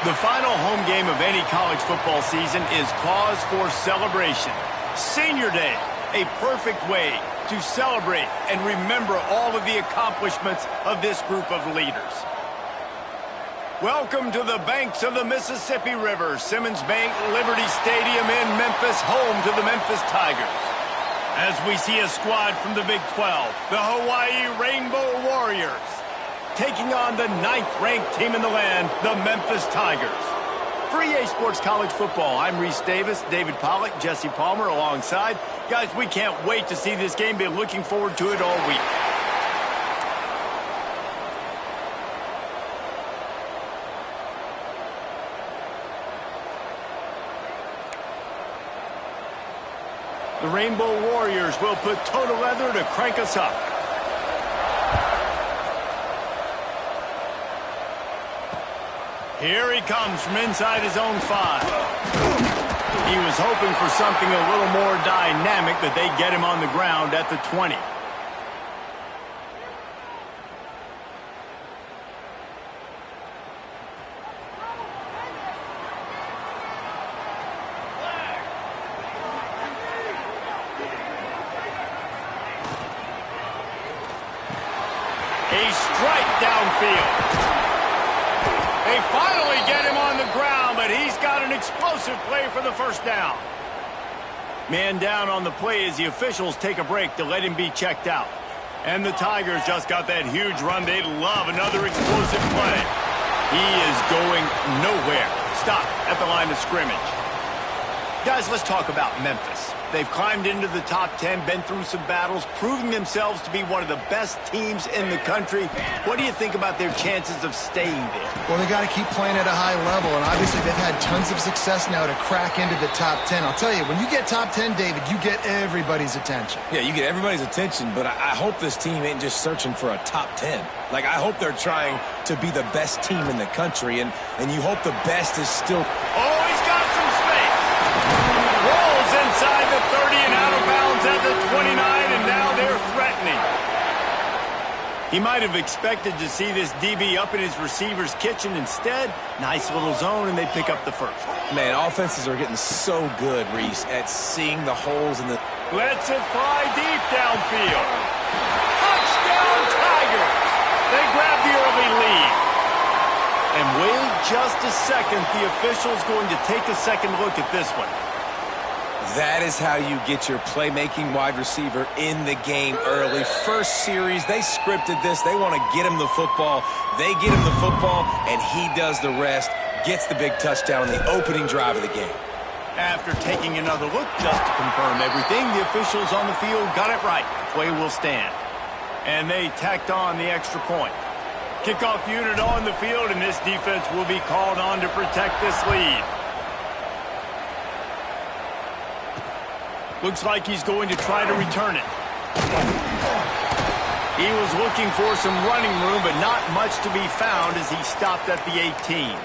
The final home game of any college football season is cause for celebration. Senior Day, a perfect way to celebrate and remember all of the accomplishments of this group of leaders. Welcome to the banks of the Mississippi River, Simmons Bank Liberty Stadium in Memphis, home to the Memphis Tigers. As we see a squad from the Big 12, the Hawaii Rainbow Warriors, taking on the 9th-ranked team in the land, the Memphis Tigers. For EA Sports College Football, I'm Reese Davis, David Pollack, Jesse Palmer alongside. Guys, we can't wait to see this game. Been looking forward to it all week. The Rainbow Warriors will put toe to leather to crank us up. Here he comes from inside his own 5. He was hoping for something a little more dynamic, but they get him on the ground at the 20. A strike downfield. They finally get him on the ground, but he's got an explosive play for the first down. Man down on the play as the officials take a break to let him be checked out. And the Tigers just got that huge run. They love another explosive play. He is going nowhere. Stop at the line of scrimmage. Guys, let's talk about Memphis. They've climbed into the top 10, been through some battles, proving themselves to be one of the best teams in the country. What do you think about their chances of staying there? Well, they got to keep playing at a high level, and obviously they've had tons of success now to crack into the top 10. I'll tell you, when you get top 10, David, you get everybody's attention. Yeah, you get everybody's attention, but I hope this team ain't just searching for a top 10. Like, I hope they're trying to be the best team in the country, and you hope the best is still... Oh, he's got some space. Rolls inside the 30 and out of bounds at the 29, and now they're threatening. He might have expected to see this DB up in his receiver's kitchen. Instead, nice little zone, and they pick up the first. Man, offenses are getting so good, Reese, at seeing the holes in the... Lets it fly deep downfield. Touchdown, Tigers! They grab the early lead. And wait just a second. The official's going to take a second look at this one. That is how you get your playmaking wide receiver in the game early. First series, they scripted this. They want to get him the football. They get him the football, and he does the rest. Gets the big touchdown on the opening drive of the game. After taking another look just to confirm everything, the officials on the field got it right. Play will stand. And they tacked on the extra point. Kickoff unit on the field, and this defense will be called on to protect this lead. Looks like he's going to try to return it. He was looking for some running room, but not much to be found as he stopped at the 18.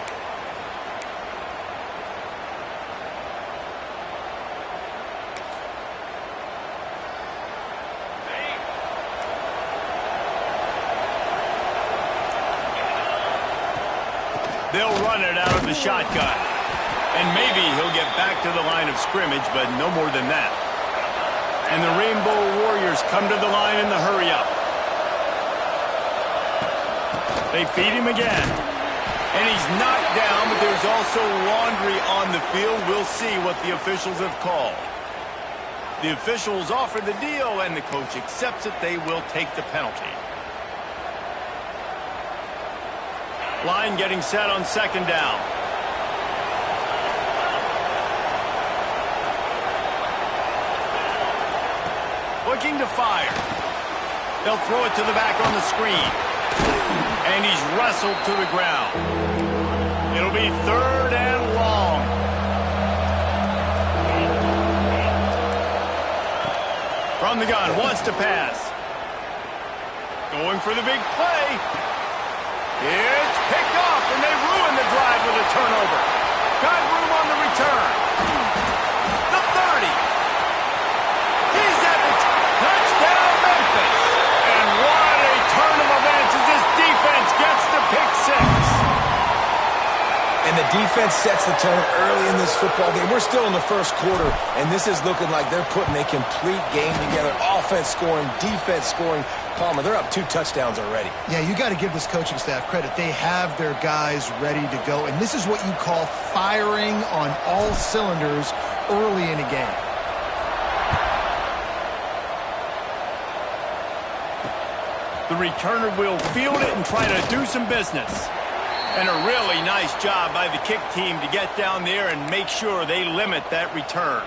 They'll run it out of the shotgun. And maybe he'll get back to the line of scrimmage, but no more than that. And the Rainbow Warriors come to the line in the hurry-up. They feed him again. And he's knocked down, but there's also laundry on the field. We'll see what the officials have called. The officials offer the deal, and the coach accepts it. They will take the penalty. Line getting set on second down. Looking to fire. They'll throw it to the back on the screen. And he's wrestled to the ground. It'll be third and long. From the gun, wants to pass. Going for the big play. It's picked off, and they ruin the drive with a turnover. Got room on the return. The 30. He's at the touchdown, Memphis. And what a turn of events as this defense gets the pick six. And the defense sets the tone early in this football game. We're still in the first quarter, and this is looking like they're putting a complete game together. Offense scoring, defense scoring. Palmer, they're up 2 touchdowns already. Yeah, you got to give this coaching staff credit. They have their guys ready to go, and this is what you call firing on all cylinders early in a game. The returner will field it and try to do some business. And a really nice job by the kick team to get down there and make sure they limit that return.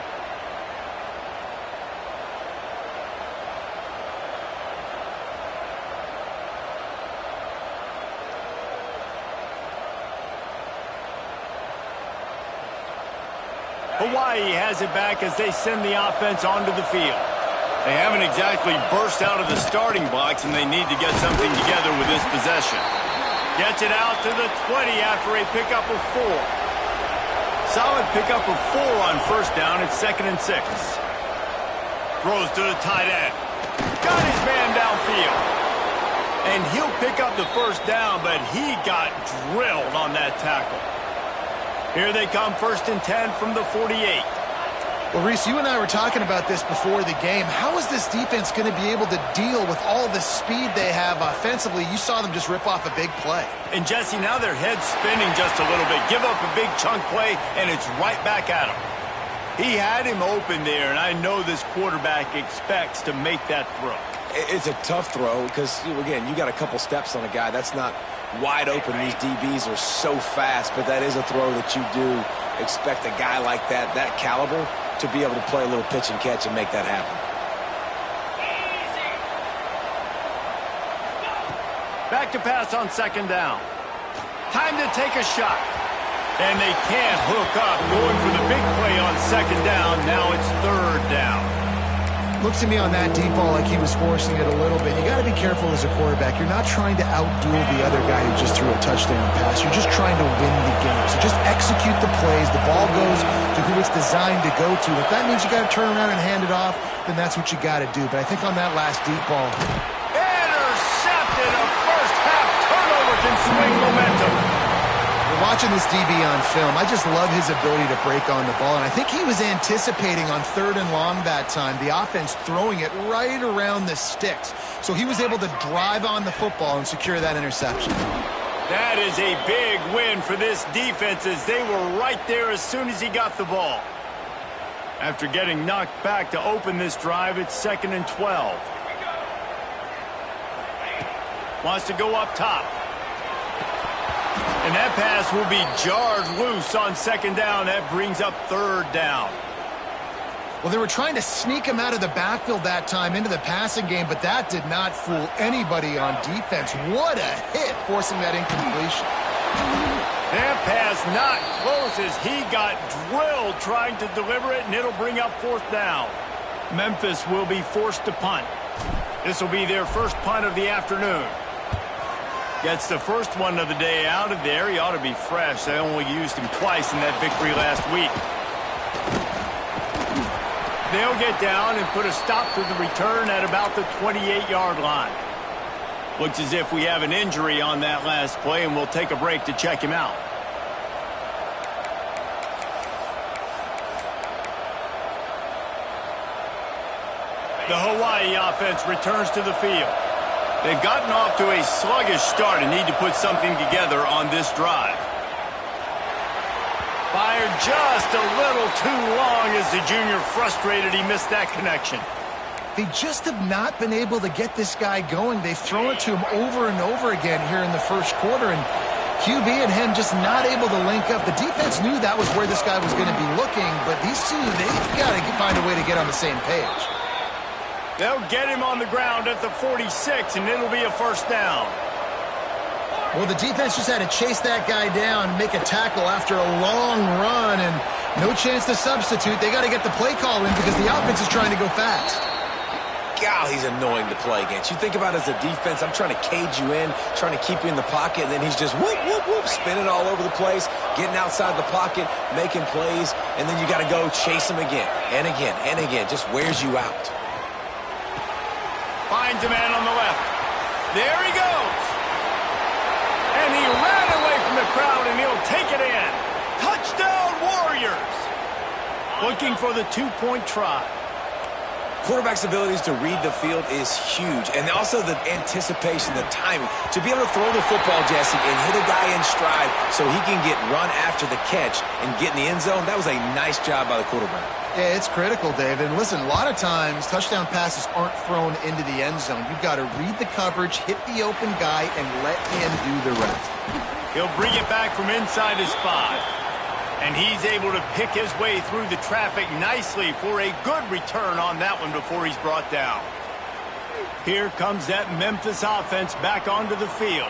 Hawaii has it back as they send the offense onto the field. They haven't exactly burst out of the starting blocks, and they need to get something together with this possession. Gets it out to the 20 after a pickup of 4. Solid pickup of 4 on first down. It's 2nd and 6. Throws to the tight end. Got his man downfield. And he'll pick up the first down, but he got drilled on that tackle. Here they come, 1st and 10 from the 48. Well, Reese, you and I were talking about this before the game. How is this defense going to be able to deal with all the speed they have offensively? You saw them just rip off a big play. And, Jesse, now their head's spinning just a little bit. Give up a big chunk play, and it's right back at him. He had him open there, and I know this quarterback expects to make that throw. It's a tough throw because, again, you got a couple steps on a guy. That's not wide open. These DBs are so fast, but that is a throw that you do expect a guy like that caliber, to be able to play a little pitch and catch and make that happen. Back to pass on 2nd down. Time to take a shot. And they can't hook up. Going for the big play on 2nd down. Now it's 3rd down. Looks to me on that deep ball like he was forcing it a little bit. You got to be careful as a quarterback. You're not trying to outduel the other guy who just threw a touchdown pass. You're just trying to win the game. So just execute the plays. The ball goes to who it's designed to go to. If that means you got to turn around and hand it off, then that's what you got to do. But I think on that last deep ball, intercepted. A first-half turnover can swing momentum. Watching this DB on film, I just love his ability to break on the ball, and I think he was anticipating on 3rd and long that time, the offense throwing it right around the sticks. So he was able to drive on the football and secure that interception. That is a big win for this defense as they were right there as soon as he got the ball. After getting knocked back to open this drive, it's 2nd and 12. Wants to go up top. And that pass will be jarred loose on 2nd down. That brings up 3rd down. Well, they were trying to sneak him out of the backfield that time into the passing game, but that did not fool anybody on defense. What a hit, forcing that incompletion. That pass not close as he got drilled trying to deliver it, and it'll bring up 4th down. Memphis will be forced to punt. This will be their first punt of the afternoon. Gets the first one of the day out of there. He ought to be fresh. They only used him twice in that victory last week. They'll get down and put a stop to the return at about the 28-yard line. Looks as if we have an injury on that last play, and we'll take a break to check him out. The Hawaii offense returns to the field. They've gotten off to a sluggish start and need to put something together on this drive. Fired just a little too long as the junior frustrated he missed that connection. They just have not been able to get this guy going. They've thrown it to him over and over again here in the first quarter, and QB and him just not able to link up. The defense knew that was where this guy was going to be looking, but these two, they've got to find a way to get on the same page. They'll get him on the ground at the 46, and it'll be a 1st down. Well, the defense just had to chase that guy down, make a tackle after a long run, and no chance to substitute. They got to get the play call in because the offense is trying to go fast. God, he's annoying to play against. You think about it as a defense, I'm trying to cage you in, trying to keep you in the pocket, and then he's just whoop, whoop, whoop, spinning all over the place, getting outside the pocket, making plays, and then you got to go chase him again and again and again. Just wears you out. Finds a man on the left. There he goes. And he ran away from the crowd, and he'll take it in. looking for the two-point try. Quarterback's abilities to read the field is huge, and also the anticipation, the timing. To be able to throw the football, Jesse, and hit a guy in stride so he can get run after the catch and get in the end zone, that was a nice job by the quarterback. Yeah, it's critical, David. And listen, a lot of times touchdown passes aren't thrown into the end zone. You've got to read the coverage, hit the open guy, and let him do the rest. He'll bring it back from inside his 5. And he's able to pick his way through the traffic nicely for a good return on that one before he's brought down. Here comes that Memphis offense back onto the field.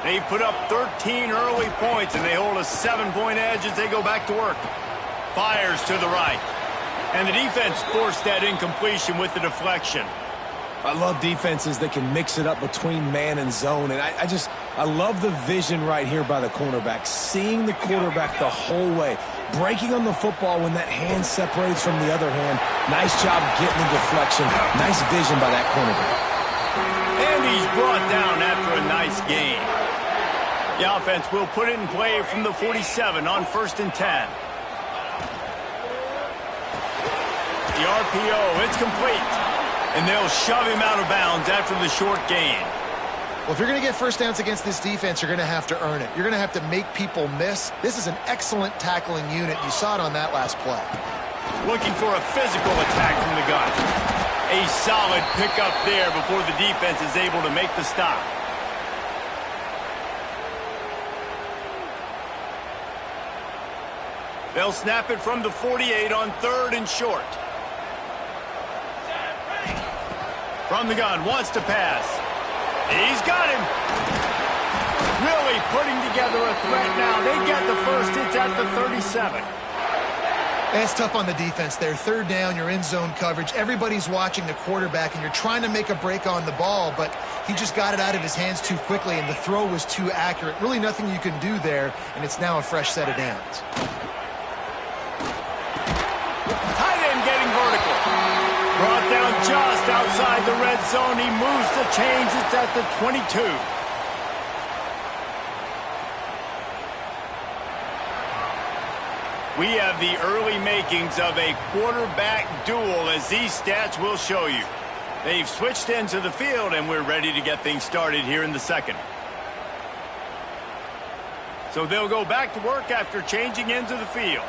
They put up 13 early points, and they hold a 7-point edge as they go back to work. Fires to the right. And the defense forced that incompletion with the deflection. I love defenses that can mix it up between man and zone, and I love the vision right here by the cornerback, seeing the quarterback the whole way, breaking on the football when that hand separates from the other hand. Nice job getting the deflection. Nice vision by that cornerback. And he's brought down after a nice gain. The offense will put it in play from the 47 on 1st and 10. The RPO, it's complete. And they'll shove him out of bounds after the short gain. Well, if you're going to get first downs against this defense, you're going to have to earn it. You're going to have to make people miss. This is an excellent tackling unit. You saw it on that last play. Looking for a physical attack from the gun. A solid pickup there before the defense is able to make the stop. They'll snap it from the 48 on 3rd and short. From the gun, wants to pass. He's got him. Really putting together a threat now. They get the first. It's at the 37. And it's tough on the defense there. 3rd down, you're in zone coverage. Everybody's watching the quarterback, and you're trying to make a break on the ball, but he just got it out of his hands too quickly, and the throw was too accurate. Really nothing you can do there, and it's now a fresh set of downs. Tight end getting vertical. Brought down just outside the red zone. He moves the chains. It's at the 22. We have the early makings of a quarterback duel, as these stats will show you. They've switched into the field, and we're ready to get things started here in the second. So they'll go back to work after changing into the field.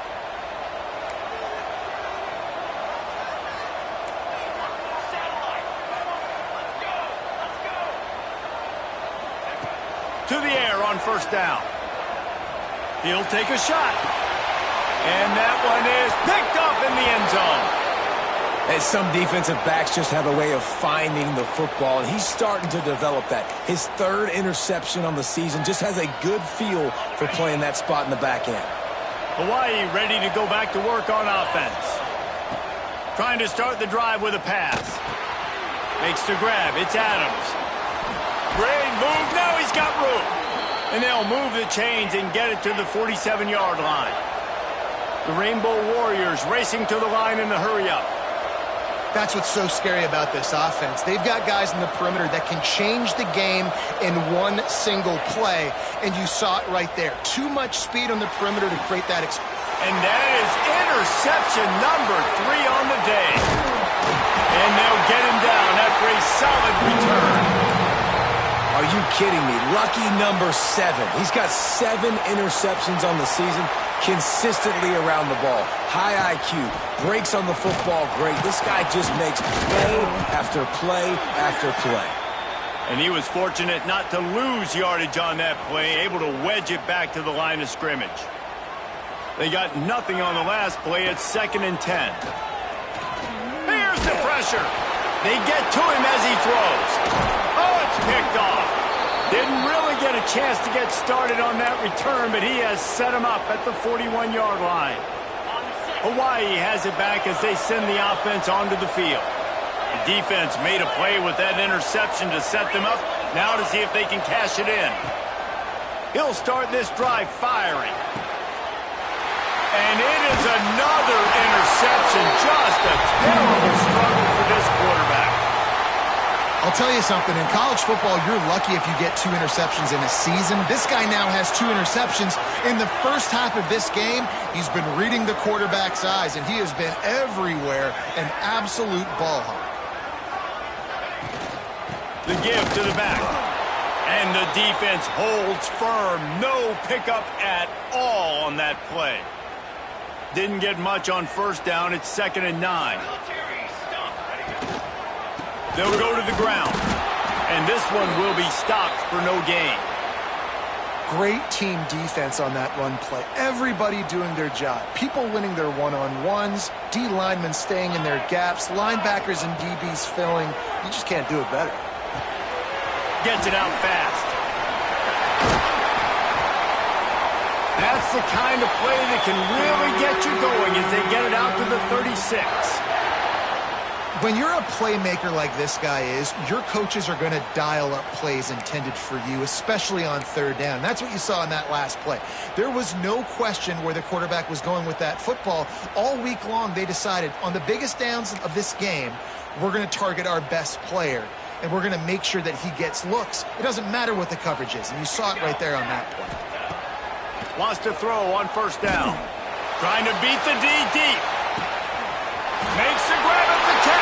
To the air on 1st down. He'll take a shot. And that one is picked up in the end zone. And some defensive backs just have a way of finding the football, and he's starting to develop that. His 3rd interception on the season, just has a good feel for playing that spot in the back end. Hawaii ready to go back to work on offense. Trying to start the drive with a pass. Makes the grab. It's Adams. Great move. Now he's got room. And they'll move the chains and get it to the 47-yard line. The Rainbow Warriors racing to the line in the hurry-up. That's what's so scary about this offense. They've got guys in the perimeter that can change the game in one single play, and you saw it right there. Too much speed on the perimeter to create that. And that is interception number 3 on the day. And they'll get him down after a solid return. Are you kidding me? Lucky number 7. He's got 7 interceptions on the season, consistently around the ball. High IQ, breaks on the football great. This guy just makes play after play after play. And he was fortunate not to lose yardage on that play, able to wedge it back to the line of scrimmage. They got nothing on the last play. It's 2nd and 10. Here's the pressure. They get to him as he throws. Oh, it's picked off. Didn't really get a chance to get started on that return, but he has set him up at the 41-yard line. Hawaii has it back as they send the offense onto the field. The defense made a play with that interception to set them up. Now to see if they can cash it in. He'll start this drive firing. And it is another interception. Just a terrible struggle for this quarterback. A I'll tell you something, in college football, you're lucky if you get 2 interceptions in a season. This guy now has 2 interceptions. In the first half of this game, he's been reading the quarterback's eyes, and he has been everywhere, an absolute ball hawk. The give to the back. And the defense holds firm. No pickup at all on that play. Didn't get much on first down. It's 2nd and 9. They'll go to the ground. And this one will be stopped for no gain. Great team defense on that run play. Everybody doing their job. People winning their one-on-ones. D linemen staying in their gaps. Linebackers and DBs filling. You just can't do it better. Gets it out fast. That's the kind of play that can really get you going as they get it out to the 36. When you're a playmaker like this guy is, your coaches are going to dial up plays intended for you, especially on 3rd down. That's what you saw in that last play. There was no question where the quarterback was going with that football. All week long, they decided on the biggest downs of this game, we're going to target our best player, and we're going to make sure that he gets looks. It doesn't matter what the coverage is, and you saw it right there on that play. Wants to throw on 1st down. Trying to beat the D deep. Makes the grab at the 10.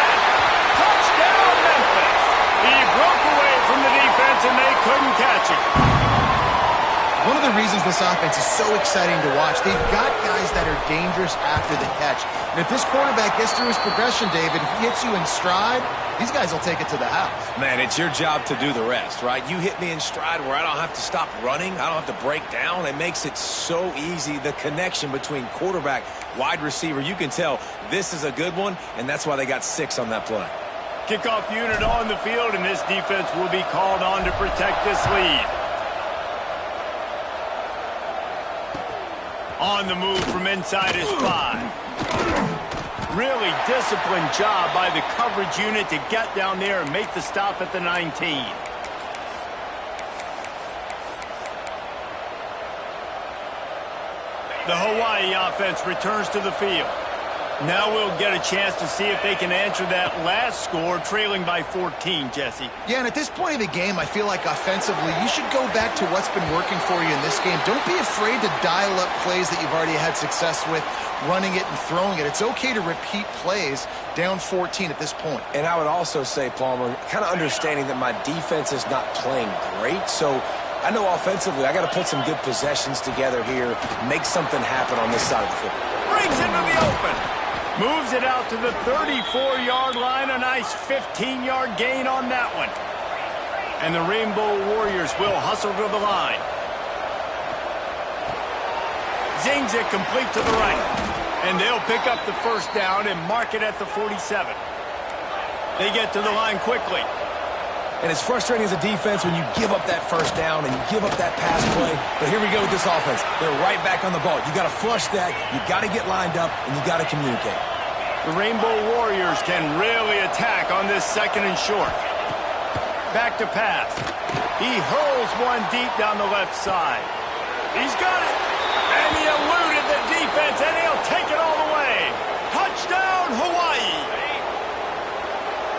Touchdown, Memphis. He broke away from the defense, and they couldn't catch him. One of the reasons this offense is so exciting to watch, they've got guys that are dangerous after the catch. And if this quarterback gets through his progression, David, he hits you in stride, these guys will take it to the house. Man, it's your job to do the rest, right? You hit me in stride where I don't have to stop running. I don't have to break down. It makes it so easy. The connection between quarterback, wide receiver, you can tell this is a good one, and that's why they got 6 on that play. Kickoff unit on the field, and this defense will be called on to protect this lead. On the move from inside his 5. Really disciplined job by the coverage unit to get down there and make the stop at the 19. The Hawaii offense returns to the field. Now we'll get a chance to see if they can answer that last score, trailing by 14, Jesse. Yeah, and at this point of the game, I feel like offensively, you should go back to what's been working for you in this game. Don't be afraid to dial up plays that you've already had success with, running it and throwing it. It's okay to repeat plays down 14 at this point. And I would also say, Palmer, kind of understanding that my defense is not playing great, so I know offensively I got to put some good possessions together here, make something happen on this side of the football. Brings into the open. Moves it out to the 34-yard line. A nice 15-yard gain on that one. And the Rainbow Warriors will hustle to the line. Zings it complete to the right. And they'll pick up the 1st down and mark it at the 47. They get to the line quickly. And it's frustrating as a defense when you give up that 1st down and you give up that pass play. But here we go with this offense. They're right back on the ball. You got to flush that. You got to get lined up, and you got to communicate. The Rainbow Warriors can really attack on this 2nd and short. Back to pass. He hurls one deep down the left side. He's got it. And he eluded the defense, and he'll take it all the way. Touchdown, Hawaii.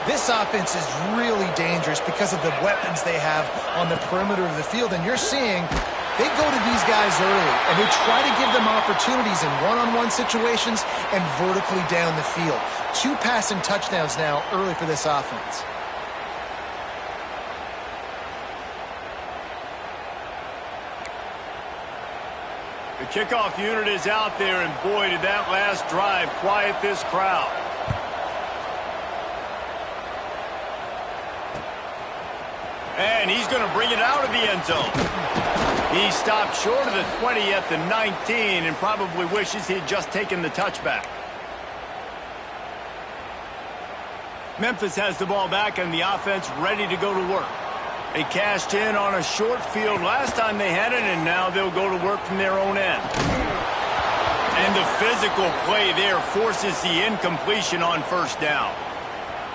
This offense is really dangerous because of the weapons they have on the perimeter of the field. And you're seeing they go to these guys early, and they try to give them opportunities in one-on-one situations and vertically down the field. 2 passing touchdowns now early for this offense. The kickoff unit is out there, and boy, did that last drive quiet this crowd. And he's going to bring it out of the end zone. He stopped short of the 20 at the 19 and probably wishes he had just taken the touchback. Memphis has the ball back and the offense ready to go to work. They cashed in on a short field last time they had it, and now they'll go to work from their own end. And the physical play there forces the incompletion on 1st down.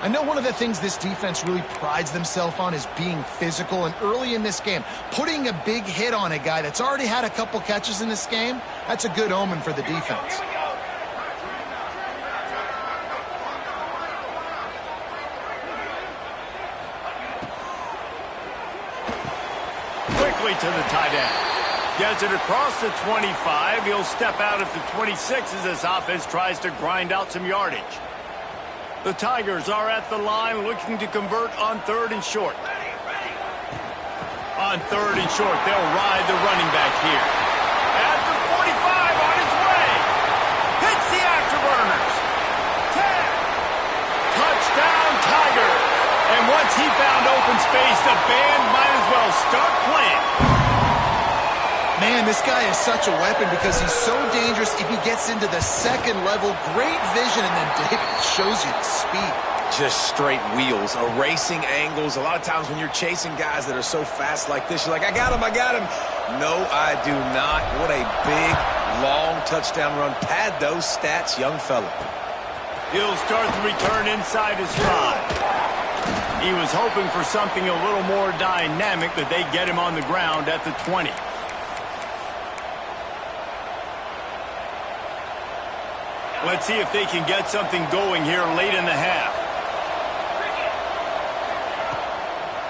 I know one of the things this defense really prides themselves on is being physical, and early in this game, putting a big hit on a guy that's already had a couple catches in this game, that's a good omen for the defense. quickly to the tight end. Gets it across the 25. He'll step out at the 26 as this offense tries to grind out some yardage. The Tigers are at the line looking to convert on 3rd and short. On 3rd and short, they'll ride the running back here. At the 45 on his way. Hits the afterburners. 10. Touchdown Tigers. And once he found open space, the band might as well start playing. Man, this guy is such a weapon because he's so dangerous if he gets into the second level. Great vision, and then David shows you the speed. Just straight wheels, erasing angles. A lot of times when you're chasing guys that are so fast like this, you're like, I got him, I got him. No, I do not. What a big, long touchdown run. Pad those stats, young fella. He'll start the return inside his 5. He was hoping for something a little more dynamic, but they get him on the ground at the 20. Let's see if they can get something going here late in the half.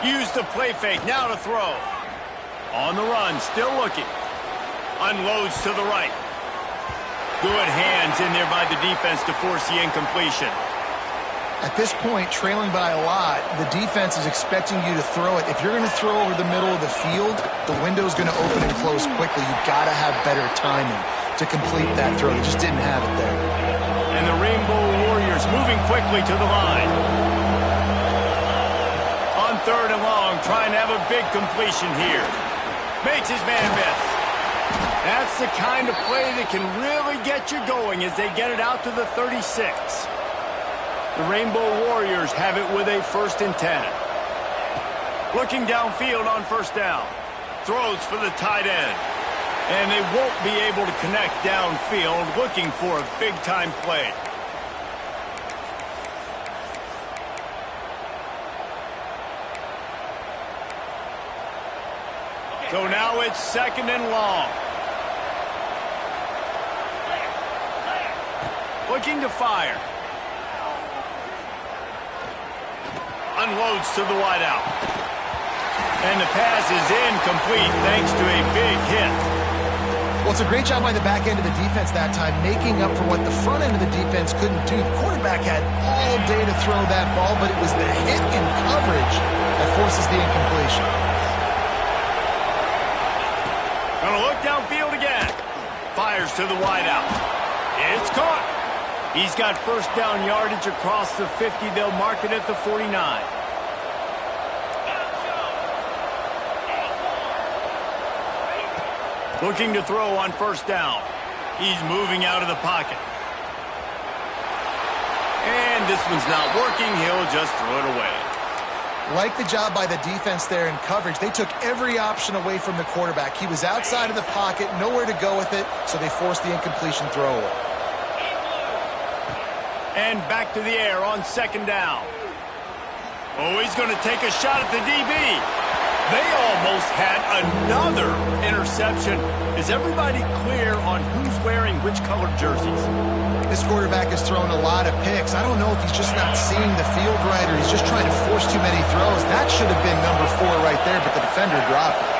Use the play fake, now to throw. On the run, still looking. Unloads to the right. Good hands in there by the defense to force the incompletion. At this point, trailing by a lot, the defense is expecting you to throw it. If you're going to throw over the middle of the field, the window's going to open and close quickly. You've got to have better timing to complete that throw. They just didn't have it there. And the Rainbow Warriors moving quickly to the line. On 3rd and long, trying to have a big completion here. Makes his man miss. That's the kind of play that can really get you going as they get it out to the 36. The Rainbow Warriors have it with a 1st and 10. Looking downfield on 1st down. Throws for the tight end. And they won't be able to connect downfield, looking for a big-time play. So now it's 2nd and long. Looking to fire. Unloads to the wideout. And the pass is incomplete thanks to a big hit. Well, it's a great job by the back end of the defense that time, making up for what the front end of the defense couldn't do. The quarterback had all day to throw that ball, but it was the hit in coverage that forces the incompletion. Gonna look downfield again. Fires to the wideout. It's caught. He's got 1st down yardage across the 50. They'll mark it at the 49. Looking to throw on 1st down. He's moving out of the pocket. And this one's not working. He'll just throw it away. Like the job by the defense there in coverage. They took every option away from the quarterback. He was outside of the pocket, nowhere to go with it, so they forced the incompletion throw away. And back to the air on 2nd down. Oh, he's going to take a shot at the DB. They almost had another interception. Is everybody clear on who's wearing which colored jerseys? This quarterback has thrown a lot of picks. I don't know if he's just not seeing the field right or he's just trying to force too many throws. That should have been number 4 right there, but the defender dropped it.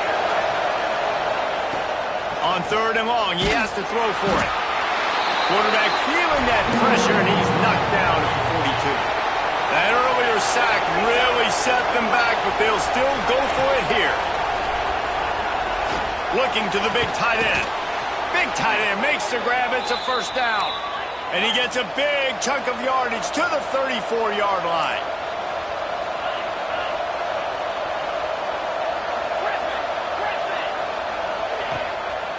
On 3rd and long, he has to throw for it. Quarterback feeling that pressure, and he's knocked down at the 42. That earlier sack really set them back, but they'll still go for it here. Looking to the big tight end. Big tight end makes the grab. It's a 1st down. And he gets a big chunk of yardage to the 34-yard line.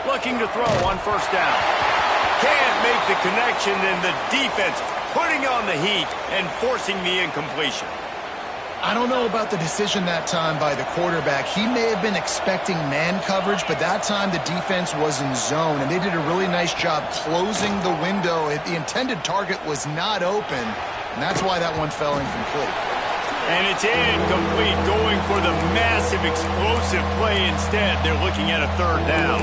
Looking to throw on 1st down. Can't make the connection, and the defense putting on the heat and forcing the incompletion. I don't know about the decision that time by the quarterback. He may have been expecting man coverage, but that time the defense was in zone, and they did a really nice job closing the window. The intended target was not open, and that's why that one fell incomplete. And it's incomplete, going for the massive explosive play instead. They're looking at a 3rd down.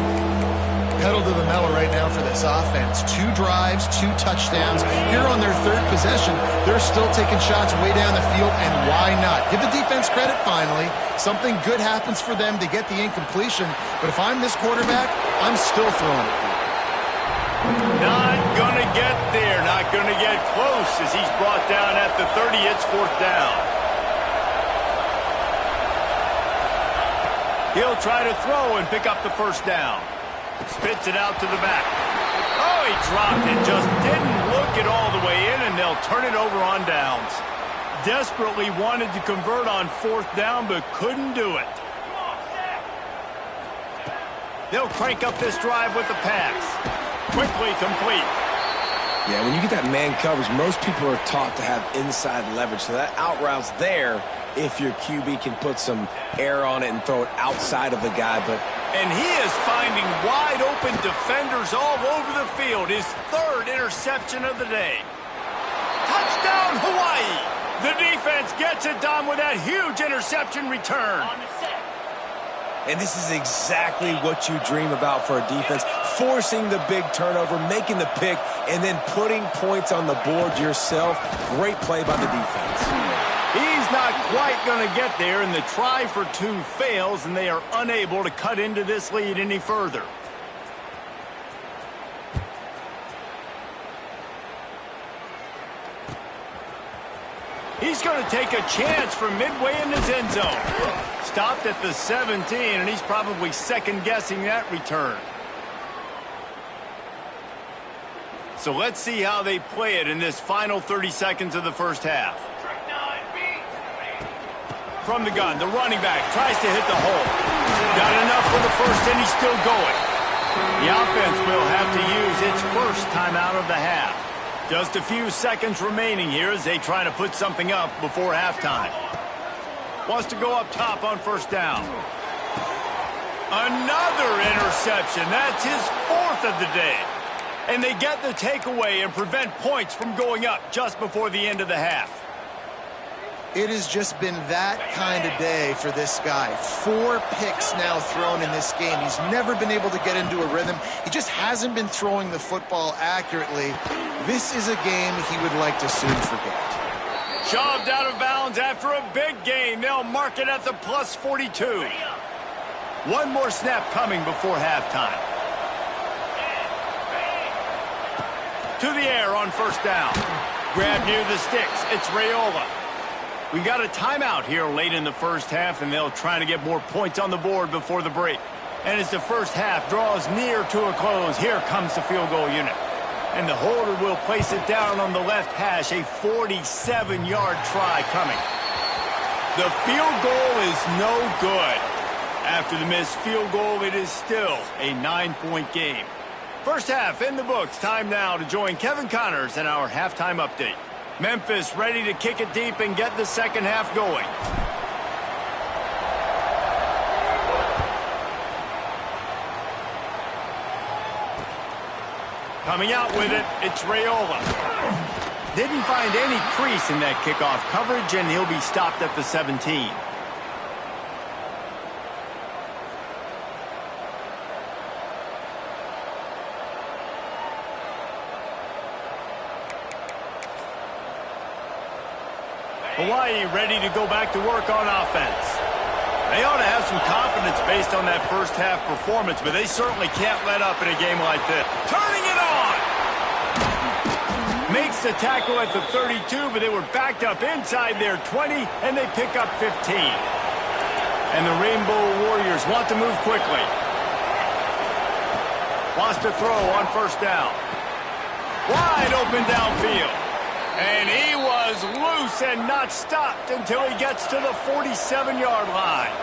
pedal to the metal right now for this offense. 2 drives, 2 touchdowns. Here on their 3rd possession, they're still taking shots way down the field, and why not? Give the defense credit finally. Something good happens for them to get the incompletion, but if I'm this quarterback, I'm still throwing it. Not going to get there, not going to get close as he's brought down at the 30. It's 4th down. He'll try to throw and pick up the 1st down. Spits it out to the back. Oh, he dropped it. Just didn't look it all the way in, and they'll turn it over on downs. Desperately wanted to convert on 4th down, but couldn't do it. They'll crank up this drive with the pass. Quickly complete. Yeah, when you get that man coverage, most people are taught to have inside leverage. So that out route's there if your QB can put some air on it and throw it outside of the guy. And he is finding wide open defenders all over the field. His 3rd interception of the day. Touchdown, Hawaii! The defense gets it done with that huge interception return. And this is exactly what you dream about for a defense. Forcing the big turnover, making the pick, and then putting points on the board yourself. Great play by the defense. He's not quite going to get there, and the try for 2 fails, and they are unable to cut into this lead any further. He's going to take a chance from midway in his end zone. Stopped at the 17, and he's probably second-guessing that return. So let's see how they play it in this final 30 seconds of the 1st half. From the gun, the running back tries to hit the hole. Got enough for the 1st, and he's still going. The offense will have to use its 1st timeout of the half. Just a few seconds remaining here as they try to put something up before halftime. Wants to go up top on 1st down. Another interception. That's his 4th of the day. And they get the takeaway and prevent points from going up just before the end of the half. It has just been that kind of day for this guy. 4 picks now thrown in this game. He's never been able to get into a rhythm. He just hasn't been throwing the football accurately. This is a game he would like to soon forget. Shoved out of bounds after a big gain. They'll mark it at the plus 42. One more snap coming before halftime. To the air on 1st down. Grab near the sticks. It's Raiola. We got a timeout here late in the 1st half, and they'll try to get more points on the board before the break. And as the 1st half draws near to a close, here comes the field goal unit. And the holder will place it down on the left hash, a 47-yard try coming. The field goal is no good. After the missed field goal, it is still a 9-point game. 1st half in the books. Time now to join Kevin Connors in our halftime update. Memphis ready to kick it deep and get the 2nd half going. Coming out with it, it's Raiola. Didn't find any crease in that kickoff coverage, and he'll be stopped at the 17. Hawaii ready to go back to work on offense. They ought to have some confidence based on that 1st half performance, but they certainly can't let up in a game like this. Turning it on! Makes the tackle at the 32, but they were backed up inside their 20, and they pick up 15. And the Rainbow Warriors want to move quickly. Wants to throw on 1st down. Wide open downfield. And he was loose and not stopped until he gets to the 47-yard line.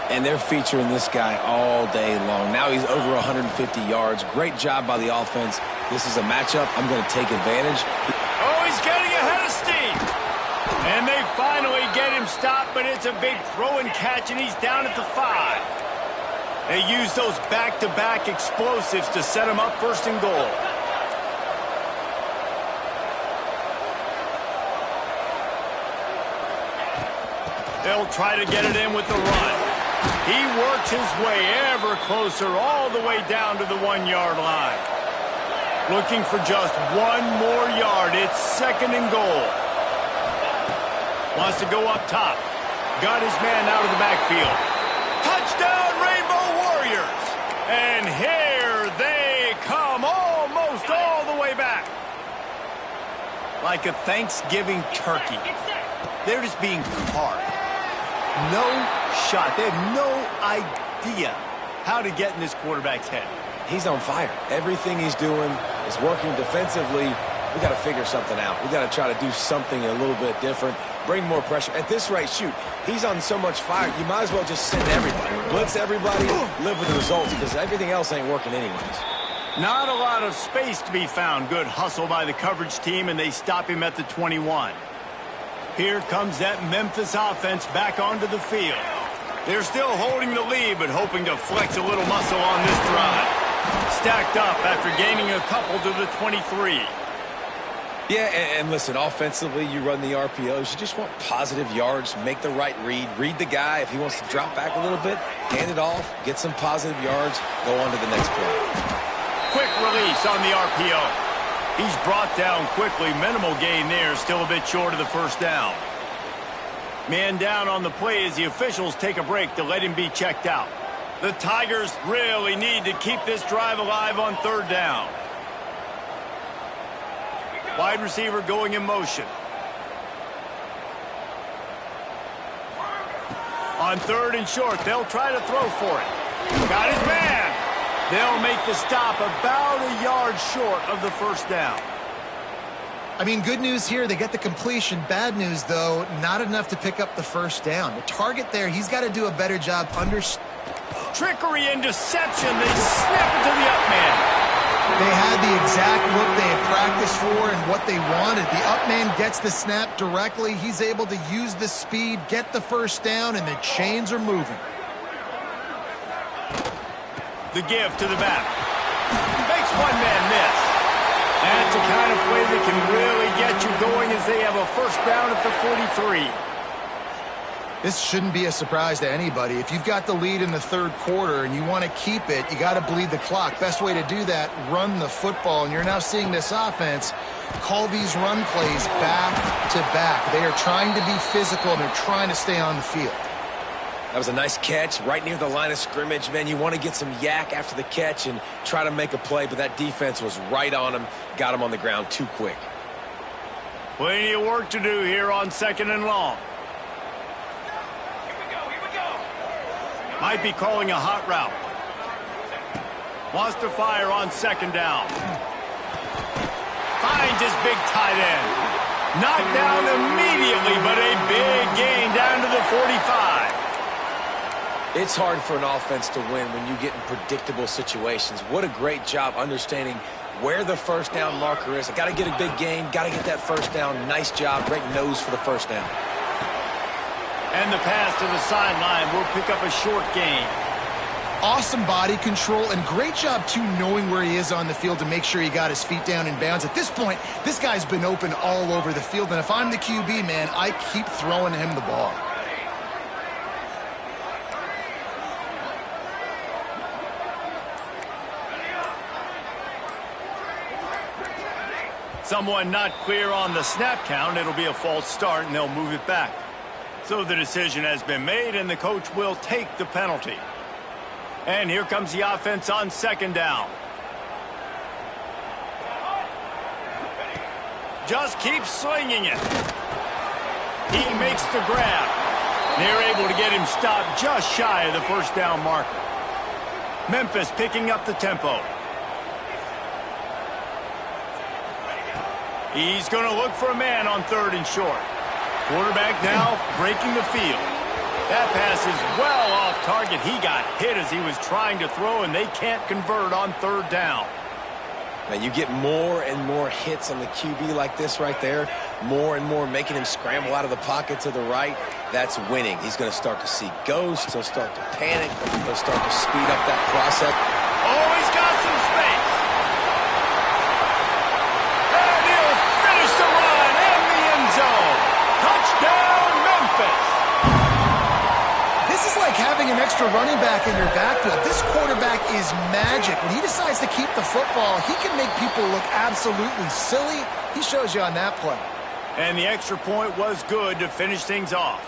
And they're featuring this guy all day long. Now he's over 150 yards. Great job by the offense. This is a matchup. I'm going to take advantage. Oh, he's getting ahead of steam. And they finally get him stopped, but it's a big throw and catch, and he's down at the 5. They use those back-to-back explosives to set him up 1st and goal. They'll try to get it in with the run. He works his way ever closer all the way down to the 1-yard line. Looking for just one more yard. It's 2nd and goal. Wants to go up top. Got his man out of the backfield. Touchdown, Rainbow Warriors! And here they come, almost all the way back. Like a Thanksgiving turkey. They're just being carved. No shot. They have no idea how to get in this quarterback's head. He's on fire. Everything he's doing is working defensively. We got to figure something out. We got to try to do something a little bit different. Bring more pressure. At this rate, shoot, he's on so much fire, you might as well just send everybody. Blitz everybody, live with the results, because everything else ain't working anyways. Not a lot of space to be found. Good hustle by the coverage team, and they stop him at the 21. Here comes that Memphis offense back onto the field. They're still holding the lead, but hoping to flex a little muscle on this drive. Stacked up after gaining a couple to the 23. Yeah, and listen, offensively, you run the RPOs. You just want positive yards, make the right read the guy. If he wants to drop back a little bit, hand it off, get some positive yards, go on to the next play. Quick release on the RPO. He's brought down quickly. Minimal gain there, still a bit short of the first down. Man down on the play as the officials take a break to let him be checked out. The Tigers really need to keep this drive alive on 3rd down. Wide receiver going in motion. On 3rd and short, they'll try to throw for it. Got his man. They'll make the stop about a yard short of the first down. I mean, good news here, they get the completion. Bad news, though, not enough to pick up the first down. The target there, he's got to do a better job Trickery and deception. They snap it to the up man. They had the exact look they had practiced for and what they wanted. The up man gets the snap directly. He's able to use the speed, get the first down, and the chains are moving. The give to the back. Makes one man miss. That's the kind of play that can really get you going as they have a first down at the 43. This shouldn't be a surprise to anybody. If you've got the lead in the 3rd quarter and you want to keep it, you got to bleed the clock. Best way to do that, run the football. And you're now seeing this offense call these run plays back to back. They are trying to be physical and they're trying to stay on the field. That was a nice catch right near the line of scrimmage. Man, you want to get some yak after the catch and try to make a play, but that defense was right on him, got him on the ground too quick. Plenty of work to do here on 2nd and long. Might be calling a hot route. Wants to fire on 2nd down. Finds his big tight end. Knocked down immediately, but a big gain down to the 45. It's hard for an offense to win when you get in predictable situations. What a great job understanding where the first down marker is. I got to get a big gain, got to get that first down. Nice job, great nose for the first down. And the pass to the sideline will pick up a short gain. Awesome body control and great job, too, knowing where he is on the field to make sure he got his feet down in bounds. At this point, this guy's been open all over the field, and if I'm the QB, man, I keep throwing him the ball. Someone not clear on the snap count. It'll be a false start, and they'll move it back. So the decision has been made, and the coach will take the penalty. And here comes the offense on 2nd down. Just keep slinging it. He makes the grab. They're able to get him stopped just shy of the first down marker. Memphis picking up the tempo. He's going to look for a man on 3rd and short. Quarterback now breaking the field. That pass is well off target. He got hit as he was trying to throw, and they can't convert on 3rd down. Now you get more and more hits on the QB like this right there. More and more making him scramble out of the pocket to the right. That's winning. He's going to start to see ghosts. He'll start to panic. He'll start to speed up that process. Oh, he's got some space. And he'll finish the run in the end zone. Touchdown, Memphis. This is like having an extra extra running back in your backfield. This quarterback is magic. When he decides to keep the football, he can make people look absolutely silly. He shows you on that play. And the extra point was good to finish things off.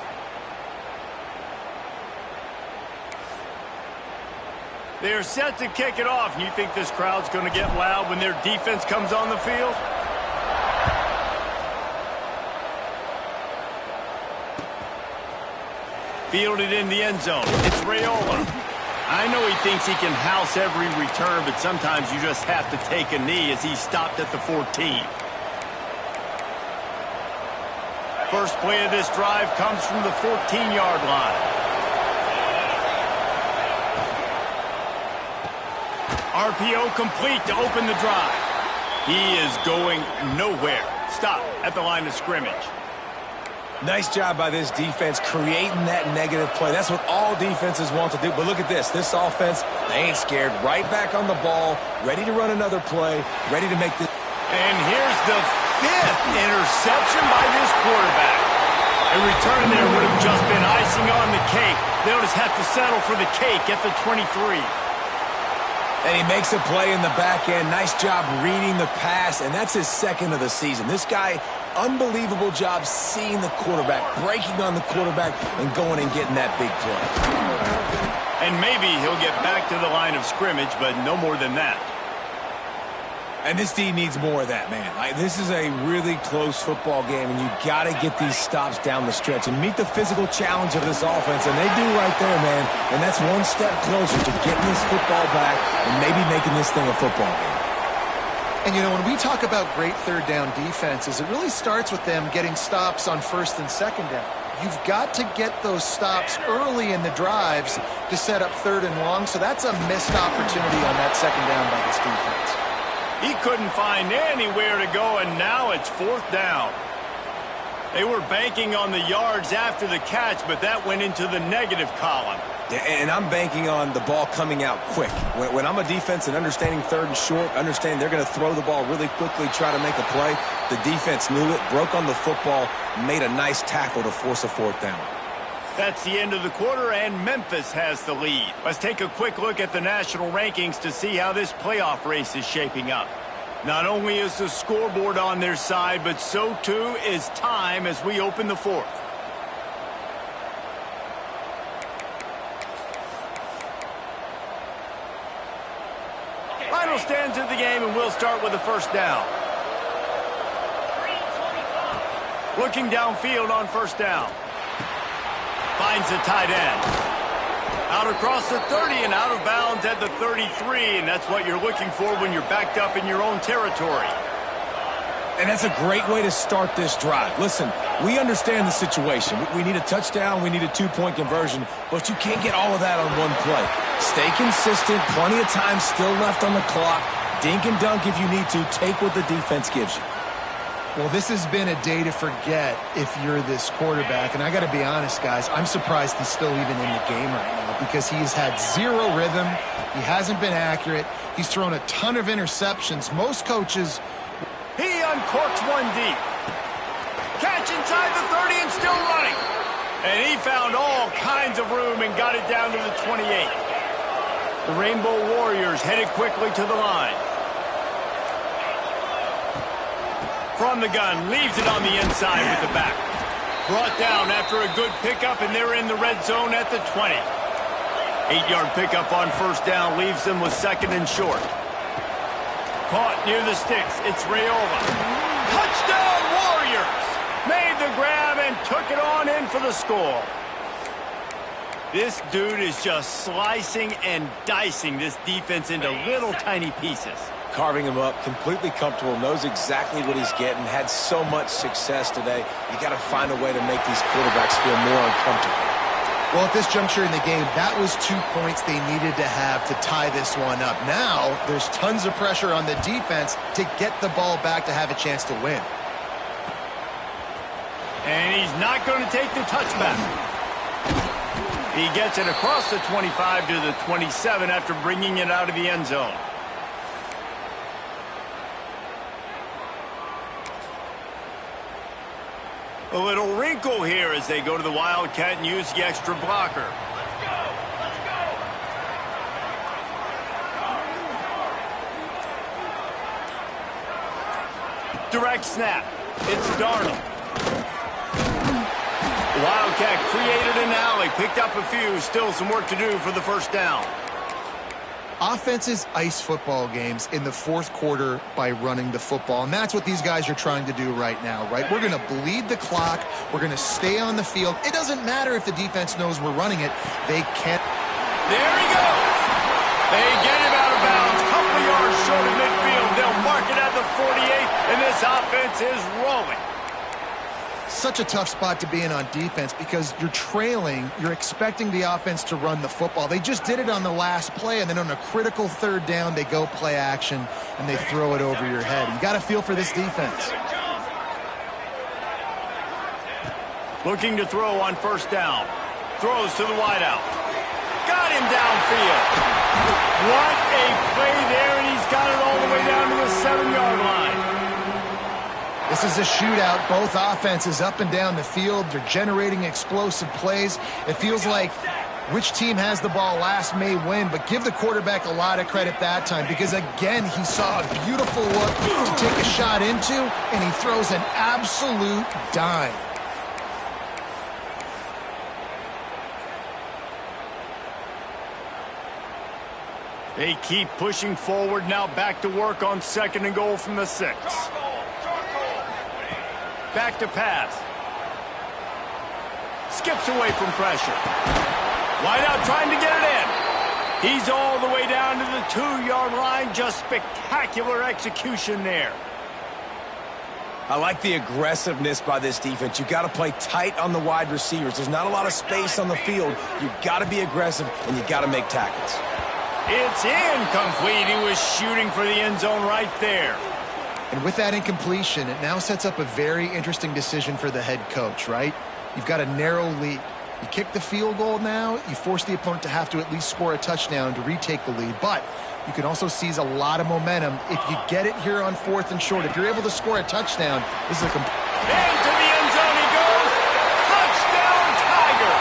They are set to kick it off. You think this crowd's going to get loud when their defense comes on the field? Fielded in the end zone. It's Raiola. I know he thinks he can house every return, but sometimes you just have to take a knee as he stopped at the 14. First play of this drive comes from the 14-yard line. RPO complete to open the drive. He is going nowhere. Stop at the line of scrimmage. Nice job by this defense creating that negative play. That's what all defenses want to do. But look at this. This offense, they ain't scared. Right back on the ball, ready to run another play, ready to make this. And here's the 5th interception by this quarterback. A return there would have just been icing on the cake. They'll just have to settle for the cake at the 23. And he makes a play in the back end. Nice job reading the pass, and that's his 2nd of the season. This guy, unbelievable job seeing the quarterback, breaking on the quarterback, and going and getting that big play. And maybe he'll get back to the line of scrimmage, but no more than that. And this team needs more of that, man. This is a really close football game, and you got to get these stops down the stretch and meet the physical challenge of this offense, and they do right there, man. And that's one step closer to getting this football back and maybe making this thing a football game. And, you know, when we talk about great third down defenses, it really starts with them getting stops on first and second down. You've got to get those stops early in the drives to set up third and long, so that's a missed opportunity on that second down by this defense. He couldn't find anywhere to go, and now it's 4th down. They were banking on the yards after the catch, but that went into the negative column. And I'm banking on the ball coming out quick. When I'm a defense and understanding third and short, understand they're going to throw the ball really quickly, try to make a play. The defense knew it, broke on the football, made a nice tackle to force a 4th down. That's the end of the quarter, and Memphis has the lead. Let's take a quick look at the national rankings to see how this playoff race is shaping up. Not only is the scoreboard on their side, but so too is time as we open the 4th. Final stands of the game, and we'll start with the first down. Looking downfield on first down. Finds the tight end. Out across the 30 and out of bounds at the 33, and that's what you're looking for when you're backed up in your own territory. And that's a great way to start this drive. Listen, we understand the situation. We need a touchdown, we need a 2-point conversion, but you can't get all of that on one play. Stay consistent, plenty of time still left on the clock. Dink and dunk if you need to. Take what the defense gives you. Well, this has been a day to forget if you're this quarterback. And I got to be honest, guys, I'm surprised he's still even in the game right now because he's had zero rhythm. He hasn't been accurate. He's thrown a ton of interceptions. Most coaches... He uncorks one deep. Catch inside the 30 and still running. And he found all kinds of room and got it down to the 28. The Rainbow Warriors headed quickly to the line. From the gun, leaves it on the inside with the back. Brought down after a good pickup, and they're in the red zone at the 20. 8-yard pickup on first down leaves them with 2nd and short. Caught near the sticks. It's Raiola. Touchdown Warriors! Made the grab and took it on in for the score. This dude is just slicing and dicing this defense into little tiny pieces. Carving him up, completely comfortable, knows exactly what he's getting, had so much success today. You got to find a way to make these quarterbacks feel more uncomfortable. Well, at this juncture in the game, that was 2 points they needed to have to tie this one up. Now, there's tons of pressure on the defense to get the ball back to have a chance to win. And he's not going to take the touchback. He gets it across the 25 to the 27 after bringing it out of the end zone. A little wrinkle here as they go to the Wildcat and use the extra blocker. Direct snap. It's Darnold. Wildcat created an alley, picked up a few, still some work to do for the first down. Offenses ice football games in the fourth quarter by running the football, and that's what these guys are trying to do right now, right? We're going to bleed the clock. We're going to stay on the field. It doesn't matter if the defense knows we're running it. They can't. There he goes. They get him out of bounds. Couple of yards short of midfield. They'll mark it at the 48, and this offense is rolling. Such a tough spot to be in on defense because you're trailing. You're expecting the offense to run the football. They just did it on the last play, and then on a critical third down, they go play action, and they throw it over your head. You got to feel for this defense. Looking to throw on first down. Throws to the wideout. Got him downfield. What a play there, and he's got it all the way down to the 7-yard line. This is a shootout. Both offenses up and down the field. They're generating explosive plays. It feels like which team has the ball last may win, but give the quarterback a lot of credit that time because, again, he saw a beautiful look to take a shot into, and he throws an absolute dime. They keep pushing forward now, back to work on 2nd and goal from the 6. Back to pass. Skips away from pressure. Wideout trying to get it in. He's all the way down to the 2-yard line. Just spectacular execution there. I like the aggressiveness by this defense. You got to play tight on the wide receivers. There's not a lot of space on the field. You got to be aggressive, and you got to make tackles. It's incomplete. He was shooting for the end zone right there. And with that incompletion, it now sets up a very interesting decision for the head coach, right? You've got a narrow lead. You kick the field goal now, you force the opponent to have to at least score a touchdown to retake the lead. But you can also seize a lot of momentum if you get it here on 4th and short. If you're able to score a touchdown, this is a complete... Into the end zone he goes. Touchdown, Tiger.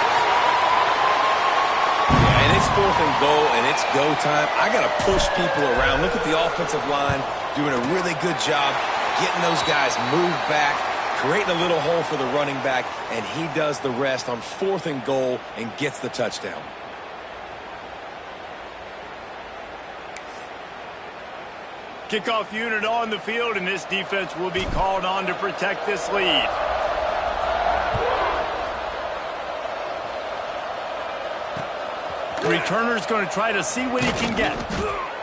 Yeah, and it's 4th and goal, and it's go time. I got to push people around. Look at the offensive line doing a really good job getting those guys moved back, creating a little hole for the running back, and he does the rest on 4th and goal and gets the touchdown. Kickoff unit on the field, and this defense will be called on to protect this lead. The returner's going to try to see what he can get,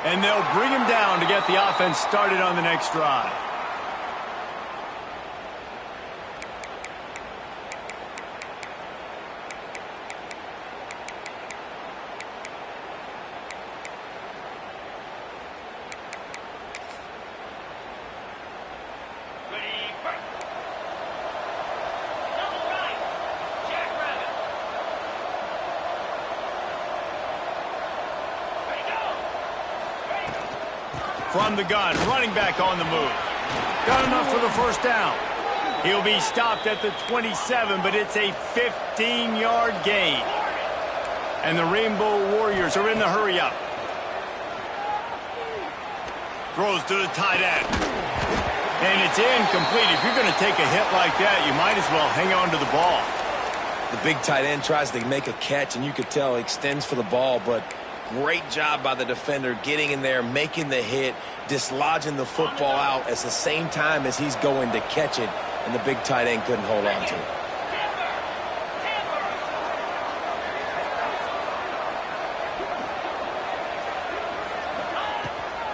and they'll bring him down to get the offense started on the next drive. From the gun, running back on the move. Got enough for the first down. He'll be stopped at the 27, but it's a 15-yard gain. And the Rainbow Warriors are in the hurry-up. Throws to the tight end. And it's incomplete. If you're going to take a hit like that, you might as well hang on to the ball. The big tight end tries to make a catch, and you could tell he extends for the ball, but great job by the defender getting in there, making the hit, dislodging the football out at the same time as he's going to catch it, and the big tight end couldn't hold on to it.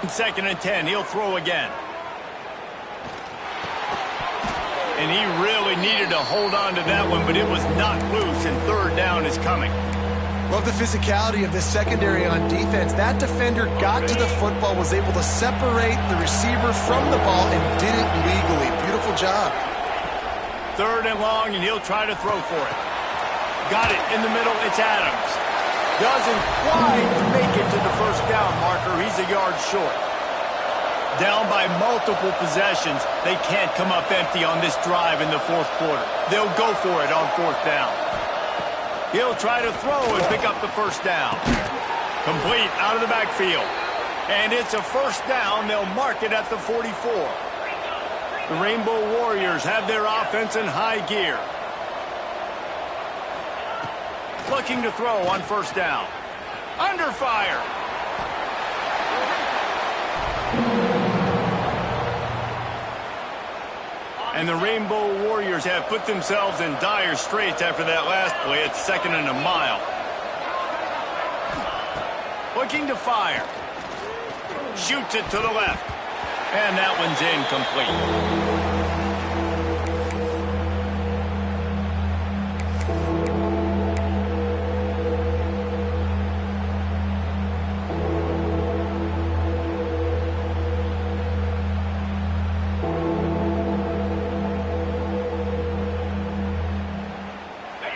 2nd and 10, he'll throw again. And he really needed to hold on to that one, but it was not loose, and 3rd down is coming. Love the physicality of this secondary on defense. That defender got to the football, was able to separate the receiver from the ball, and did it legally. Beautiful job. 3rd and long, and he'll try to throw for it. Got it in the middle. It's Adams. Doesn't quite make it to the first down marker. He's a yard short. Down by multiple possessions. They can't come up empty on this drive in the 4th quarter. They'll go for it on 4th down. He'll try to throw and pick up the first down. Complete out of the backfield. And it's a first down. They'll mark it at the 44. The Rainbow Warriors have their offense in high gear. Looking to throw on first down. Under fire. And the Rainbow Warriors have put themselves in dire straits after that last play at 2nd and a mile. Looking to fire. Shoots it to the left. And that one's incomplete.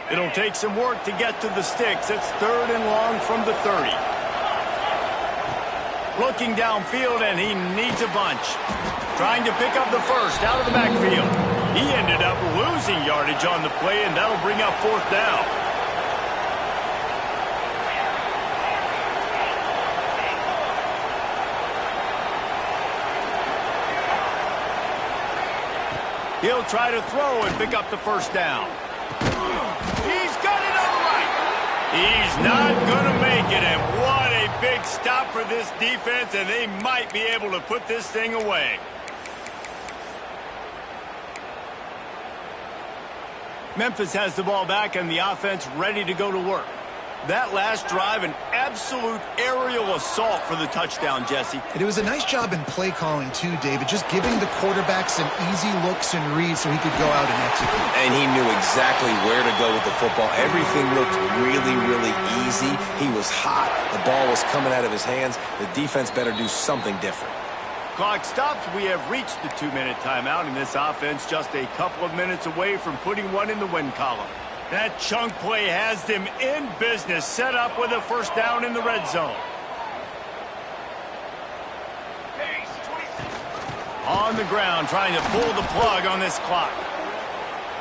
It'll take some work to get to the sticks. It's 3rd and long from the 30. Looking downfield, and he needs a bunch. Trying to pick up the first out of the backfield. He ended up losing yardage on the play, and that'll bring up 4th down. He'll try to throw and pick up the first down. He's got it on the right. He's not going to make it, and what a big stop for this defense, and they might be able to put this thing away. Memphis has the ball back, and the offense ready to go to work. That last drive, an absolute aerial assault for the touchdown, Jesse. It was a nice job in play calling, too, David, just giving the quarterback some easy looks and reads so he could go out and execute. And he knew exactly where to go with the football. Everything looked really, really easy. He was hot. The ball was coming out of his hands. The defense better do something different. Clock stops. We have reached the 2-minute timeout, and this offense just a couple of minutes away from putting one in the win column. That chunk play has them in business, set up with a first down in the red zone. On the ground, trying to pull the plug on this clock.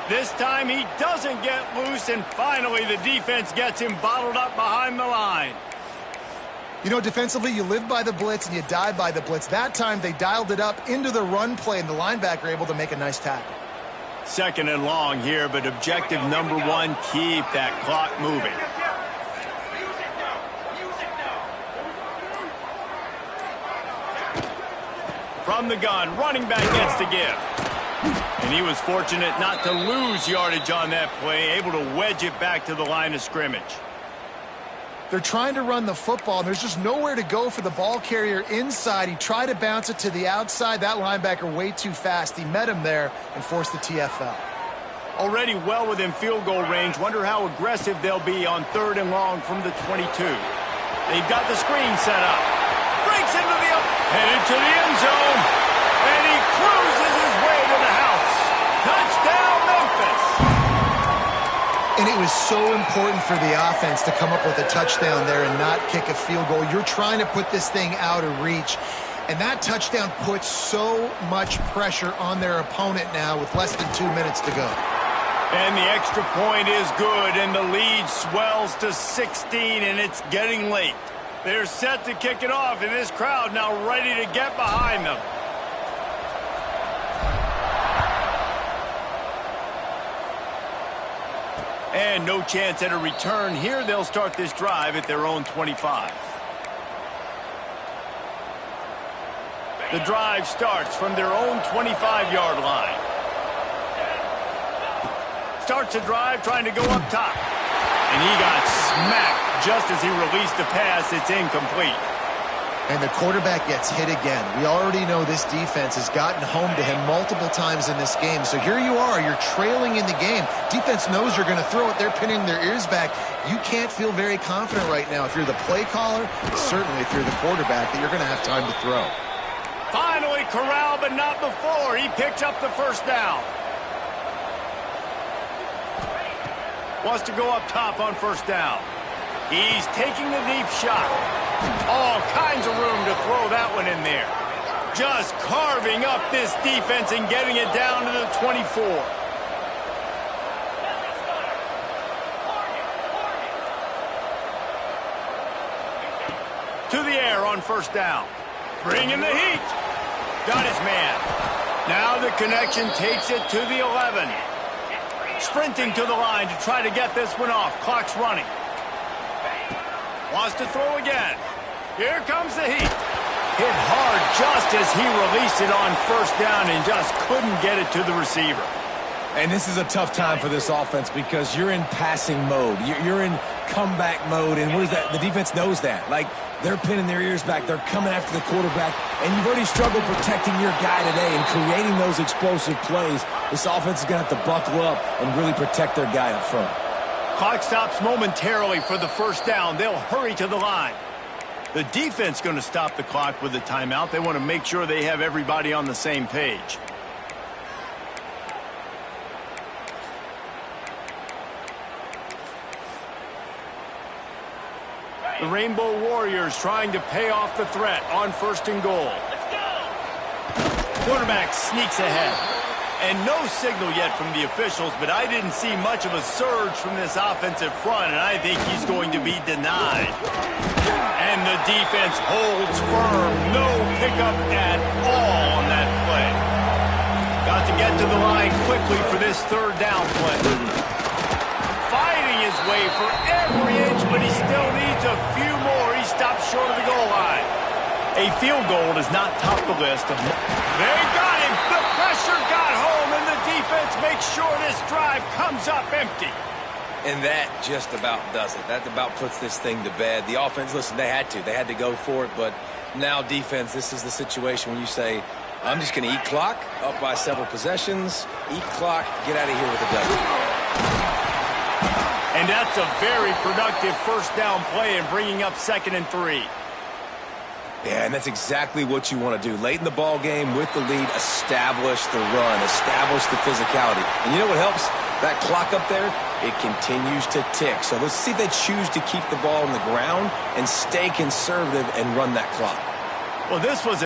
This time he doesn't get loose, and finally the defense gets him bottled up behind the line. You know, defensively, you live by the blitz and you die by the blitz. That time they dialed it up into the run play, and the linebacker able to make a nice tackle. 2nd and long here, but objective number 1, keep that clock moving. From the gun, running back gets to give. And he was fortunate not to lose yardage on that play, able to wedge it back to the line of scrimmage. They're trying to run the football, and there's just nowhere to go for the ball carrier inside. He tried to bounce it to the outside. That linebacker way too fast. He met him there and forced the TFL. Already well within field goal range. Wonder how aggressive they'll be on 3rd and long from the 22. They've got the screen set up. Breaks into the headed to the end zone. And he cruises his way to the house. Touchdown, Memphis. And it was so important for the offense to come up with a touchdown there and not kick a field goal. You're trying to put this thing out of reach. And that touchdown puts so much pressure on their opponent now with less than 2 minutes to go. And the extra point is good, and the lead swells to 16, and it's getting late. They're set to kick it off, and this crowd now ready to get behind them. And no chance at a return here. They'll start this drive at their own 25. The drive starts from their own 25-yard line. Starts a drive trying to go up top. And he got smacked just as he released the pass. It's incomplete. And the quarterback gets hit again. We already know this defense has gotten home to him multiple times in this game. So here you are, you're trailing in the game. Defense knows you're going to throw it. They're pinning their ears back. You can't feel very confident right now if you're the play caller, certainly if you're the quarterback, that you're going to have time to throw. Finally corralled, but not before. He picks up the first down. Wants to go up top on first down. He's taking the deep shot. All kinds of room to throw that one in there. Just carving up this defense and getting it down to the 24. To the air on first down. Bringing the heat. Got his man. Now the connection takes it to the 11. Sprinting to the line to try to get this one off. Clock's running. Wants to throw again. Here comes the heat. Hit hard just as he released it on first down and just couldn't get it to the receiver. And this is a tough time for this offense because you're in passing mode. You're in comeback mode, and what is that? The defense knows that. Like, they're pinning their ears back. They're coming after the quarterback, and you've already struggled protecting your guy today and creating those explosive plays. This offense is going to have to buckle up and really protect their guy up front. Clock stops momentarily for the first down. They'll hurry to the line. The defense going to stop the clock with the timeout. They want to make sure they have everybody on the same page. The Rainbow Warriors trying to pay off the threat on first and goal. Let's go! Quarterback sneaks ahead. And no signal yet from the officials, but I didn't see much of a surge from this offensive front, and I think he's going to be denied. And the defense holds firm. No pickup at all on that play. Got to get to the line quickly for this third down play. Fighting his way for every inch, but he still needs a few more. He stops short of the goal line. A field goal does not top the list of... They got him! The pressure got home, and the defense makes sure this drive comes up empty. And that just about does it. That about puts this thing to bed. The offense, listen, they had to go for it, but now defense, this is the situation when you say, I'm just going to eat clock, up by several possessions, eat clock, get out of here with a W. And that's a very productive first down play and bringing up 2nd and 3. Yeah, and that's exactly what you want to do. Late in the ball game with the lead, establish the run, establish the physicality. And you know what helps? That clock up there, it continues to tick. So let's see if they choose to keep the ball on the ground and stay conservative and run that clock. Well, this was